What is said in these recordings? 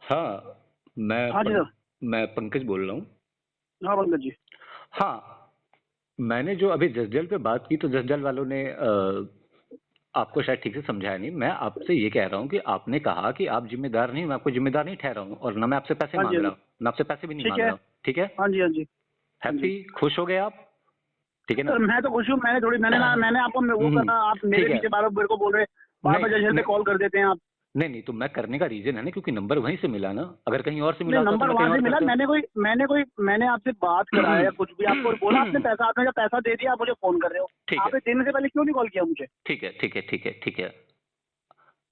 हाँ, हाँ जी सर। मैं पंकज बोल रहा हूँ। हाँ पंकज जी। हाँ, मैंने जो अभी जसजल पे बात की तो जसजल वालों ने आपको शायद ठीक से समझाया नहीं। मैं आपसे ये कह रहा हूँ कि आपने कहा कि आप जिम्मेदार नहीं, मैं आपको जिम्मेदार नहीं ठहरा हूँ और ना मैं आपसे पैसे हाँ जी मांग हाँ रहा जी। हूँ, मैं आपसे पैसे भी नहीं ठीक मांग है। रहा हूँ, ठीक है? हाँ जी हाँ जी। हाँ जी हैप्पी, खुश हो गए आप? ठीक है ना? सर, मैं तो खुश हूँ। मैंने आपको वो हम्म, करना, आप मेरे ठीक है। पीछे बार बार मेरे को बोल रहे, बार नहीं बार जजल पे नहीं कॉल कर देते हैं आप। नहीं नहीं, तो मैं करने का रीजन है ना, क्योंकि नंबर वहीं से मिला ना। अगर कहीं और से नहीं, मिला होता तो नंबर मैं कहीं वहां से और मिला। करता। मैंने आपसे बात कराया या कुछ भी आपको बोला, आपने पैसा, आपने जब पैसा दे दिया आप मुझे फोन कर रहे हो। ठीक है आपने देने से पहले क्यों नहीं कॉल किया मुझे? ठीक है ठीक है ठीक है ठीक है।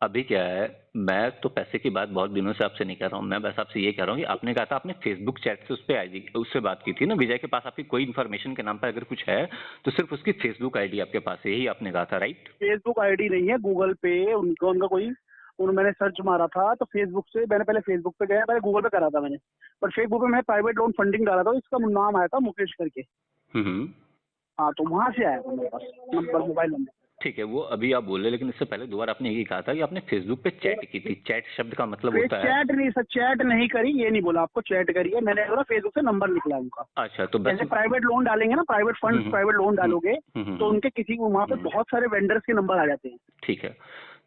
अभी क्या है, मैं तो पैसे की बात बहुत दिनों से आपसे नहीं कर रहा हूँ। मैं बस आपसे ये कह रहा हूँ कि आपने कहा था आपने फेसबुक चैट से उस पे आईडी उससे बात की थी ना, विजय के पास आपकी कोई इन्फॉर्मेशन के नाम पर अगर कुछ है तो सिर्फ उसकी फेसबुक आईडी आपके पास है, यही आपने कहा था, राइट? फेसबुक आईडी नहीं है, गूगल पे उनका कोई, मैंने सर्च मारा था तो फेसबुक से, मैंने पहले फेसबुक पे गया, पहले गूगल पे करा था मैंने। पर फेसबुक पे मैंने प्राइवेट लोन फंडिंग डाला था, इसका नाम आया था मुकेश करके। हम्म। हाँ, तो वहां से आया था मेरे पास नंबर, मोबाइल नंबर। ठीक है, वो अभी आप बोले, लेकिन इससे पहले दो बार आपने यही कहा था कि आपने फेसबुक पे चैट की थी। चैट शब्द का मतलब फिर होता है। चैट नहीं सर, चैट नहीं करी, ये नहीं बोला आपको चैट करी है मैंने, बोला फेसबुक से नंबर निकला उनका। अच्छा, तो बस। जैसे प्राइवेट लोन डालेंगे ना, प्राइवेट फंड, प्राइवेट लोन डालोगे तो उनके किसी वहां पे बहुत सारे वेंडर्स के नंबर आ जाते हैं ठीक है,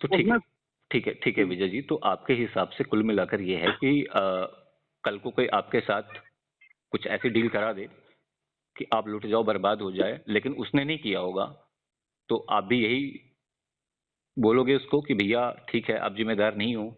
तो ठीक उसमें। है ठीक है विजय जी, तो आपके हिसाब से कुल मिलाकर ये है कि कल को कोई आपके साथ कुछ ऐसी डील करा दे कि आप लुट जाओ, बर्बाद हो जाए, लेकिन उसने नहीं किया होगा, तो आप भी यही बोलोगे उसको कि भैया ठीक है, आप जिम्मेदार नहीं हो,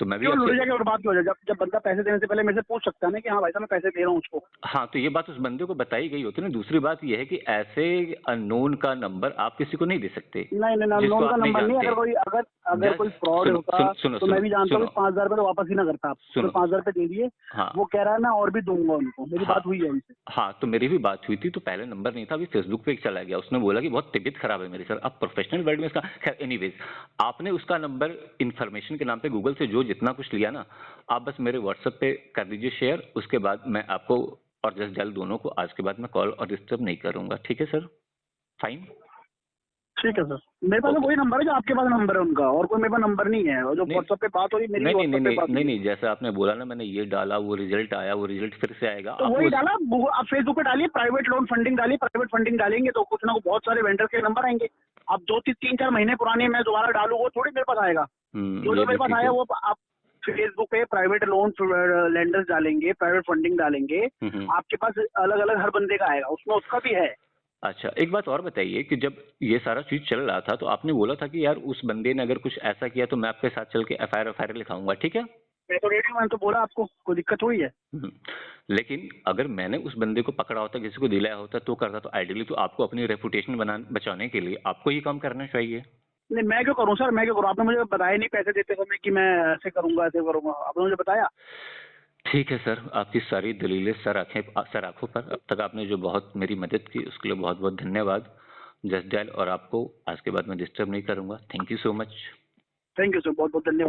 तो मैं भी क्यों लुट आपसे। जाएगा और बात क्यों हो जाए? जब जब बंदा पैसे देने से पहले मेरे से पूछ सकता है ना कि हाँ भाई साहब मैं पैसे दे रहा हूँ उसको। हाँ, तो ये बात उस बंदे को बताई गई होती है ना। दूसरी बात ये है कि ऐसे अननोन का नंबर आप किसी को नहीं दे सकते नहीं नहीं, जिसको लोन का आप नहीं नंबर नहीं। जानते। अगर कोई, अगर अगर कोई जस्ट फ्रॉड सुनो होता सुनो सुनो तो मैं सुनो भी जानता हूँ सुनो कि 5,000 रुपये तो वापस ही ना करता आप। उसने सुनो 5,000 रुपये दे दिए, हाँ वो कह रहा है मैं और भी दूंगा उनको। मेरी हाँ बात हुई है उनसे। हाँ, तो मेरी भी बात हुई थी, तो पहले नंबर नहीं था, अभी फेसबुक पे एक चला गया। उसने बोला कि बहुत तबीयत खराब है मेरी सर। अब प्रोफेशनल वर्ल्ड में इसका खैर, एनीवेज, आपने उसका नंबर इन्फॉर्मेशन के नाम पे गूगल से जो जितना कुछ लिया ना, आप बस मेरे व्हाट्सएप पे कर दीजिए शेयर। उसके बाद मैं आपको और जस्ट जल दोनों को आज के बाद मैं कॉल और डिस्टर्ब नहीं करूंगा, ठीक है सर? फाइन। ठीक है सर, मेरे पास तो ओके। वही नंबर है जो आपके पास नंबर है उनका, और कोई मेरे पास नंबर नहीं है। और जो नहीं व्हाट्सएप पे बात हो रही मेरी भी नहीं नहीं नहीं व्हाट्सएप पे नहीं बात नहीं हुई है। नहीं, जैसा आपने बोला ना, मैंने ये डाला, वो रिजल्ट आया, वो रिजल्ट फिर से आएगा, तो आप वही उस। डाला, आप फेसबुक पे डालिए प्राइवेट लोन फंडिंग, डालिए प्राइवेट फंडिंग डालेंगे तो कुछ ना कुछ बहुत सारे वेंडर के नंबर आएंगे। अब 2-3-4 महीने पुराने मैं दोबारा डालू वो थोड़ी मेरे पास आएगा। जो ये जो मेरे भी पास ठीक आया है। वो आप फेसबुक पे प्राइवेट लोन लेंडर्स डालेंगे, प्राइवेट फंडिंग डालेंगे, हम्म। आपके पास अलग अलग हर बंदे का आएगा, उसमें उसका भी है। अच्छा, एक बात और बताइए कि जब ये सारा चीज चल रहा था तो आपने बोला था कि यार उस बंदे ने अगर कुछ ऐसा किया तो मैं आपके साथ चल के एफआईआर लिखाऊंगा, ठीक है? मैं तो रेडी हूँ, मैंने तो बोला आपको, कोई दिक्कत हुई है? हम्म, लेकिन अगर मैंने उस बंदे को पकड़ा होता, किसी को दिलाया होता तो करता, तो आइडियली तो आपको अपनी रेपुटेशन बचाने के लिए आपको ये काम करना चाहिए। नहीं, मैं क्यों करूँ सर, मैं क्यों करूँ? आपने मुझे बताया नहीं पैसे देते समय कि मैं ऐसे करूंगा ऐसे करूंगा, आपने मुझे बताया? ठीक है सर, आपकी सारी दलीलें सर आंखों पर। अब तक आपने जो बहुत मेरी मदद की उसके लिए बहुत बहुत धन्यवाद जसडैल, और आपको आज के बाद मैं डिस्टर्ब नहीं करूंगा। Thank you so much. Thank you sir, बहुत बहुत धन्यवाद।